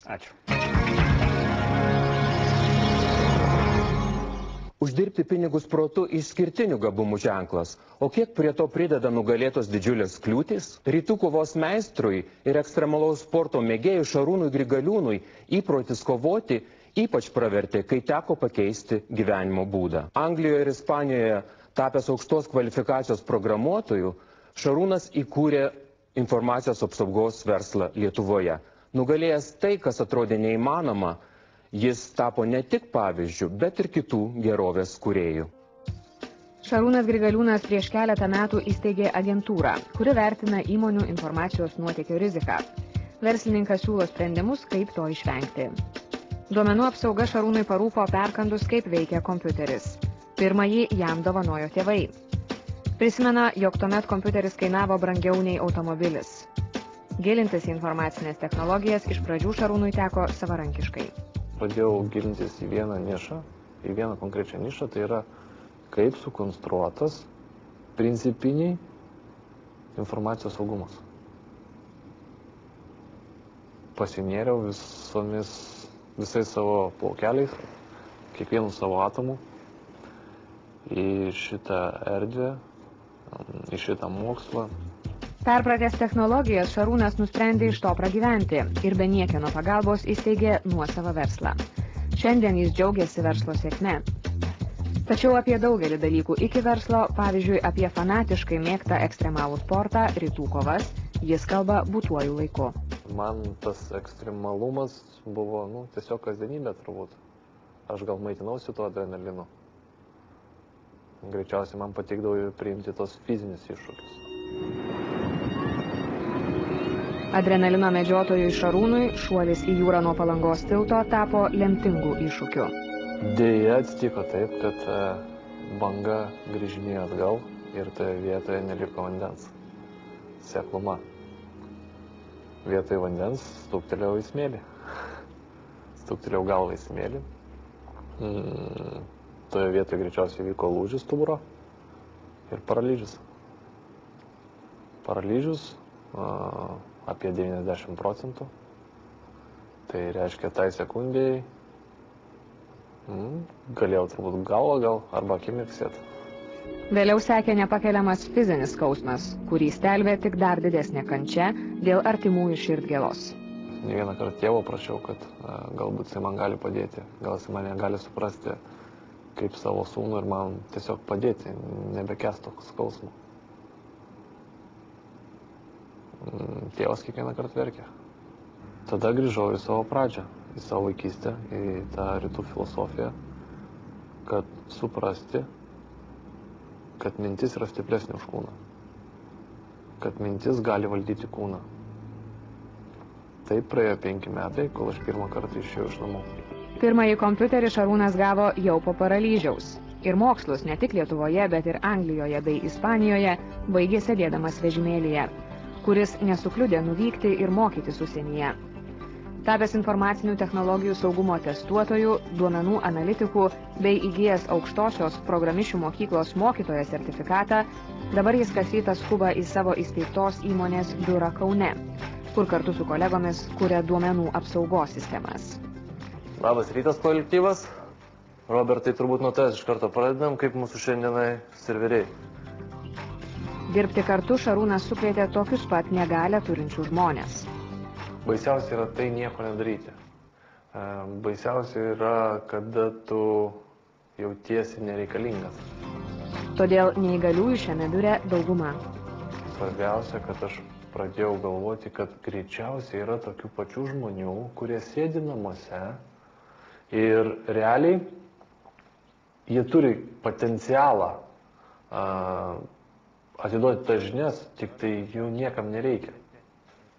Ačiū. Uždirbti pinigus protu išskirtinių gabumų ženklas. O kiek prie to prideda nugalėtos didžiulės kliūtys? Rytų kovos meistrui ir ekstremalaus sporto mėgėjui Šarūnui Grigaliūnui įprotis kovoti ypač pravertė, kai teko pakeisti gyvenimo būdą. Anglijoje ir Ispanijoje tapęs aukštos kvalifikacijos programuotojų, Šarūnas įkūrė informacijos apsaugos verslą Lietuvoje. Nugalėjęs tai, kas atrodė neįmanoma, jis tapo ne tik pavyzdžių, bet ir kitų gerovės kūrėjų. Šarūnas Grigaliūnas prieš keletą metų įsteigė agentūrą, kuri vertina įmonių informacijos nuotėkio riziką. Verslininkas siūlo sprendimus, kaip to išvengti. Duomenų apsauga Šarūnui parūpo perkandus, kaip veikia kompiuteris. Pirmąjį jam dovanojo tėvai. Prisimena, jog tuomet kompiuteris kainavo brangiau nei automobilis. Gilintis į informacinės technologijas iš pradžių Šarūnui teko savarankiškai. Pradėjau gilintis į vieną nišą, į vieną konkrečią nišą, tai yra kaip sukonstruotas principiniai informacijos saugumas. Pasinėriau visais savo plaukeliais, kiekvienu savo atomu į šitą erdvę, į šitą mokslą. Perpratęs technologijas, Šarūnas nusprendė iš to pragyventi ir be niekieno pagalbos įsteigė nuosavą verslą. Šiandien jis džiaugiasi verslo sėkme. Tačiau apie daugelį dalykų iki verslo, pavyzdžiui, apie fanatiškai mėgtą ekstremalų sportą, rytų kovas, jis kalba būtuoju laiku. Man tas ekstremalumas buvo, tiesiog kasdienybė turbūt. Aš gal maitinausi tuo adrenalinu. Greičiausiai man patikdavo priimti tos fizinius iššūkius. Adrenalino medžiotojui Šarūnui šuolis į jūrą nuo Palangos tilto tapo lemtingu iššūkiu. Deja, atsitiko taip, kad banga grįžinėjo atgal ir toje vietoje neliko vandens. Sekluma. Vietoje vandens stuktelėjau į smėlį. Stuktelėjau galvą į smėlį. Toje vietoje greičiausiai vyko lūžis stuburo ir paralyžius. Paralyžius apie 90%. Tai reiškia, tai sekundėjai galėjau turbūt galvą gal arba akimirksėti. Vėliau sekė nepakeliamas fizinis skausmas, kurį stelbė tik dar didesnė kančia dėl artimųjų širdgėlos. Ne vieną kartą tėvo prašiau, kad galbūt jisai man gali padėti, gal jisai mane gali suprasti kaip savo sūnų ir man tiesiog padėti, nebekęsti to skausmo. Tėvas kiekvieną kartą verkė. Tada grįžau į savo pradžią, į savo vaikystę, į tą rytų filosofiją, kad suprasti, kad mintis yra stipresnė už kūną. Kad mintis gali valdyti kūną. Taip praėjo 5 metai, kol aš pirmą kartą išėjau iš namų. Pirmąjį kompiuterį Šarūnas gavo jau po paralyžiaus. Ir mokslus ne tik Lietuvoje, bet ir Anglijoje bei Ispanijoje baigė sėdėdamas vežimėlyje, kuris nesukliudė nuvykti ir mokytis užsienyje. Tapęs informacinių technologijų saugumo testuotojų, duomenų analitikų bei įgijęs aukštosios programišių mokyklos mokytojo sertifikatą, dabar jis kas rytą skuba į savo įsteigtos įmonės biurą Kaune, kur kartu su kolegomis kuria duomenų apsaugos sistemas. Labas rytas, kolektyvas. Robertai, turbūt nuo tavęs iš karto pradedam, kaip mūsų šiandienai serveriai. Dirbti kartu Šarūnas sukvietė tokius pat negalią turinčių žmonės. Baisiausia yra tai nieko nedaryti. Baisiausia yra, kada tu jautiesi nereikalingas. Todėl neįgaliųjų šiame biure dauguma. Svarbiausia, kad aš pradėjau galvoti, kad greičiausiai yra tokių pačių žmonių, kurie sėdi namuose ir realiai jie turi potencialą atiduoti tas žinias, tik tai jų niekam nereikia.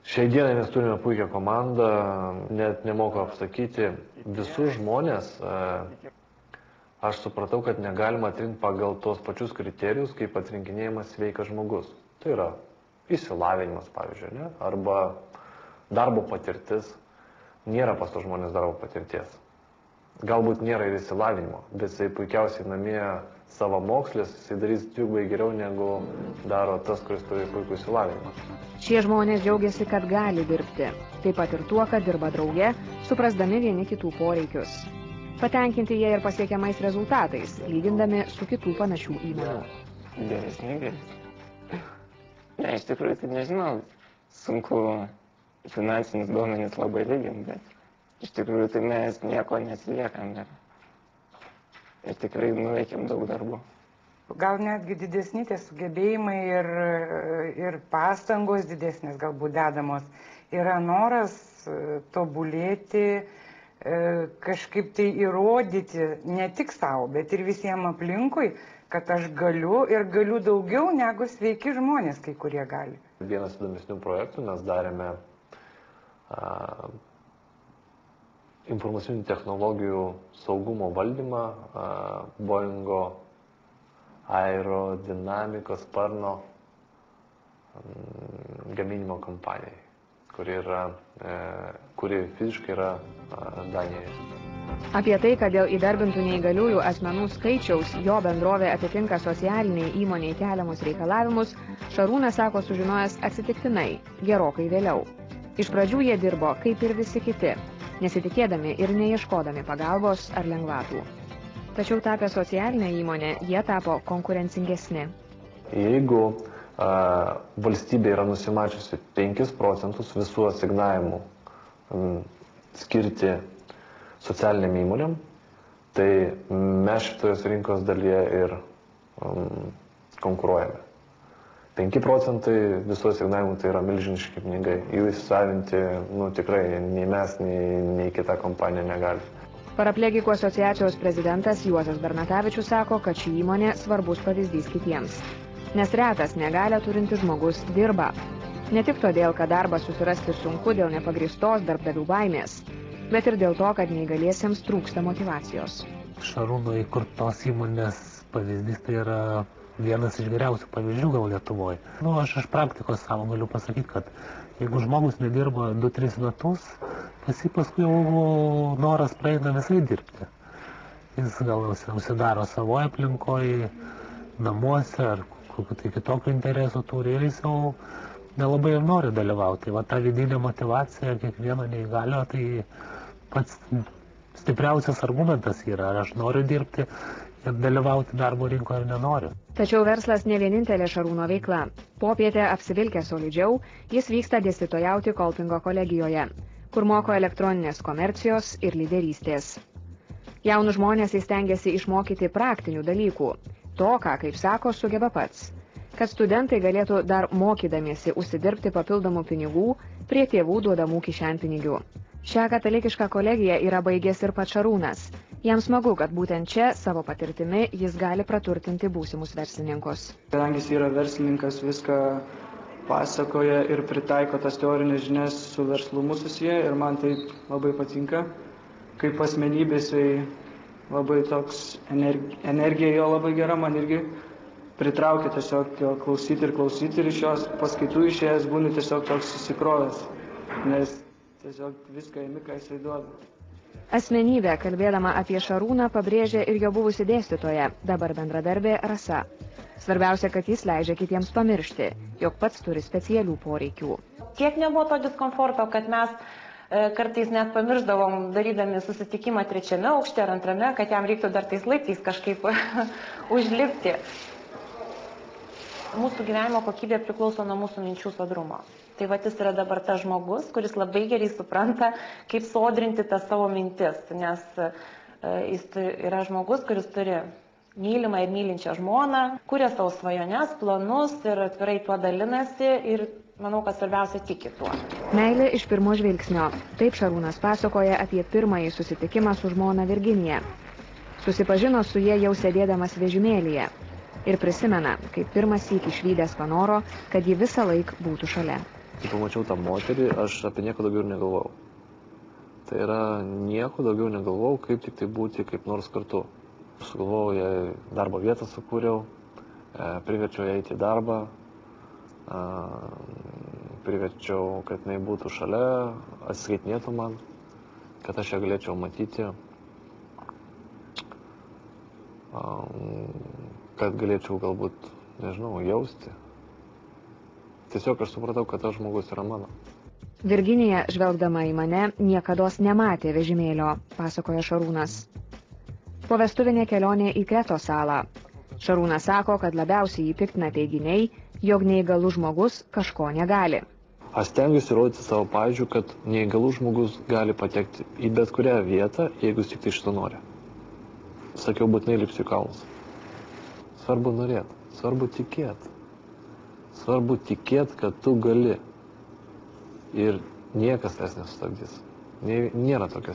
Šiai dienai mes turime puikią komandą, net nemoku apsakyti. Visus žmonės aš supratau, kad negalima atrinkti pagal tos pačius kriterijus, kaip atrinkinėjimas sveikas žmogus. Tai yra išsilavinimas, pavyzdžiui, ne? Arba darbo patirtis. Nėra pas tos žmonės darbo patirties. Galbūt nėra ir išsilavinimo, bet jisai puikiausiai namie savamokslės, jisai darys dvigubai geriau negu daro tas, kuris turi puikų išsilavinimą. Šie žmonės džiaugiasi, kad gali dirbti. taip pat ir tuo, kad dirba drauge, suprasdami vieni kitų poreikius. Patenkinti jie ir pasiekiamais rezultatais, lygindami su kitų panašių įmonių. Geresni. Ne, iš tikrųjų, tai nežinau, sunku finansinius duomenis labai lyginti, bet iš tikrųjų tai mes nieko neatsiliekam ir tikrai nuveikėm daug darbų. Gal netgi didesni tie sugebėjimai ir pastangos didesnės galbūt dedamos. Yra noras tobulėti, kažkaip tai įrodyti ne tik savo, bet ir visiems aplinkui, kad aš galiu ir galiu daugiau negu sveiki žmonės, kai kurie gali. Vienas įdomesnių projektų mes darėme informacinių technologijų saugumo valdymą Boeingo aerodinamikos sparno gaminimo kompanijai, kuri fiziškai yra Danijoje. Apie tai, kad dėl įdarbintų neįgaliųjų asmenų skaičiaus jo bendrovė atitinka socialiniai įmoniai keliamus reikalavimus, Šarūnas sako sužinojęs atsitiktinai, gerokai vėliau. Iš pradžių jie dirbo kaip ir visi kiti, nesitikėdami ir neieškodami pagalbos ar lengvatų. Tačiau tapę socialinę įmonę, jie tapo konkurencingesni. Jeigu valstybė yra nusimačiusi 5 procentus visų asignavimų skirti socialiniam įmonėm, tai mes šitoje rinkos dalyje ir konkuruojame. 5 procentai visų asignavimų tai yra milžiniški pinigai. Jų įsisavinti tikrai nei mes, nei kita kompanija negali. Paraplegikų asociacijos prezidentas Juozas Bernatavičius sako, kad ši įmonė svarbus pavyzdys kitiems. Nes retas negalią turintis žmogus dirba. Ne tik todėl, kad darbą susirasti sunku dėl nepagristos darbdavių baimės, bet ir dėl to, kad neįgaliesiems trūksta motyvacijos. Šarūno įkurtos įmonės pavyzdys tai yra vienas iš geriausių pavyzdžių gal Lietuvoje. Aš iš praktikos savo galiu pasakyti, kad jeigu žmogus nedirba 2-3 metus, paskui jau noras praeina visai dirbti. Jis gal užsidaro savoje aplinkoje, namuose ar kokiu tai kitokiu interesu turi ir jis jau nelabai ir nori dalyvauti. Va ta vidinė motyvacija kiekvieno neįgalio, tai pats stipriausias argumentas yra, ar aš noriu dirbti ir dalyvauti darbo rinkoje ar nenoriu. Tačiau verslas ne vienintelė Šarūno veikla. Popietę apsivilkę solidžiau, jis vyksta dėstytojauti Kolpingo kolegijoje, kur moko elektroninės komercijos ir lyderystės. Jaunus žmonės jis stengiasi išmokyti praktinių dalykų, to, ką, kaip sako, sugeba pats, kad studentai galėtų dar mokydamiesi užsidirbti papildomų pinigų prie tėvų duodamų kišenpinigių. Šią katalikišką kolegiją yra baigęs ir pats Šarūnas. Jam smagu, kad būtent čia savo patirtimi jis gali praturtinti būsimus verslininkus. Kadangi jis yra verslininkas, viską pasakoja ir pritaiko tas teorinės žinias su verslumu susiję ir man tai labai patinka. Kaip asmenybė jisai labai toks, energija jo labai gera, man irgi pritraukia tiesiog klausyti ir iš jos paskaitų išėjęs būni tiesiog toks susikrovęs, nes tiesiog viską imi, ką jisai duoda. Asmenybė, kalbėdama apie Šarūną, pabrėžė ir jo buvusi dėstytoja, dabar bendradarbė Rasa. Svarbiausia, kad jis leidžia kitiems pamiršti, jog pats turi specialių poreikių. Kiek nebuvo to diskomforto, kad mes kartais net pamiršdavom, darydami susitikimą 3. aukšte ar 2, kad jam reiktų dar tais laiptais kažkaip užlipti. Mūsų gyvenimo kokybė priklauso nuo mūsų minčių sodrumo. Tai jis yra dabar tas žmogus, kuris labai gerai supranta, kaip sodrinti tas savo mintis, nes jis yra žmogus, kuris turi mylimą ir mylinčią žmoną, kuria savo svajones, planus ir atvirai tuo dalinasi ir manau, kad svarbiausia tiki tuo. Meilė iš pirmo žvilgsnio. Taip Šarūnas pasakoja apie pirmąjį susitikimą su žmona Virginija. Susipažino su ja jau sėdėdamas vežimėlyje ir prisimena, kaip pirmąsyk išvydęs panoro, kad ji visą laik būtų šalia. Kai pamačiau tą moterį, aš apie nieko daugiau ir negalvojau. Tai yra, nieko daugiau negalvojau, kaip tik tai būti kaip nors kartu. Sugalvojau, jai darbo vietą sukūriau, priverčiau ją eiti į darbą, priverčiau, kad jinai būtų šalia, atsiskaitinėtų man, kad aš ją galėčiau matyti, kad galėčiau galbūt, nežinau, jausti. Tiesiog aš supratau, kad tas žmogus yra mano. Virginija, žvelgdama į mane, niekados nematė vežimėlio, pasakoja Šarūnas. Povestuvinė kelionė į Kretos salą. Šarūnas sako, kad labiausiai jį piktina teiginiai, jog neįgalus žmogus kažko negali. Aš stengiuosi rodyti savo pavyzdžių, kad neįgalus žmogus gali patekti į bet kurią vietą, jeigu jis tik tai šito nori. Sakiau, būtinai lipsiu į kalnus. Svarbu norėti, svarbu tikėti. Svarbu tikėti, kad tu gali. Ir niekas tas nesustabdys. Nėra tokios.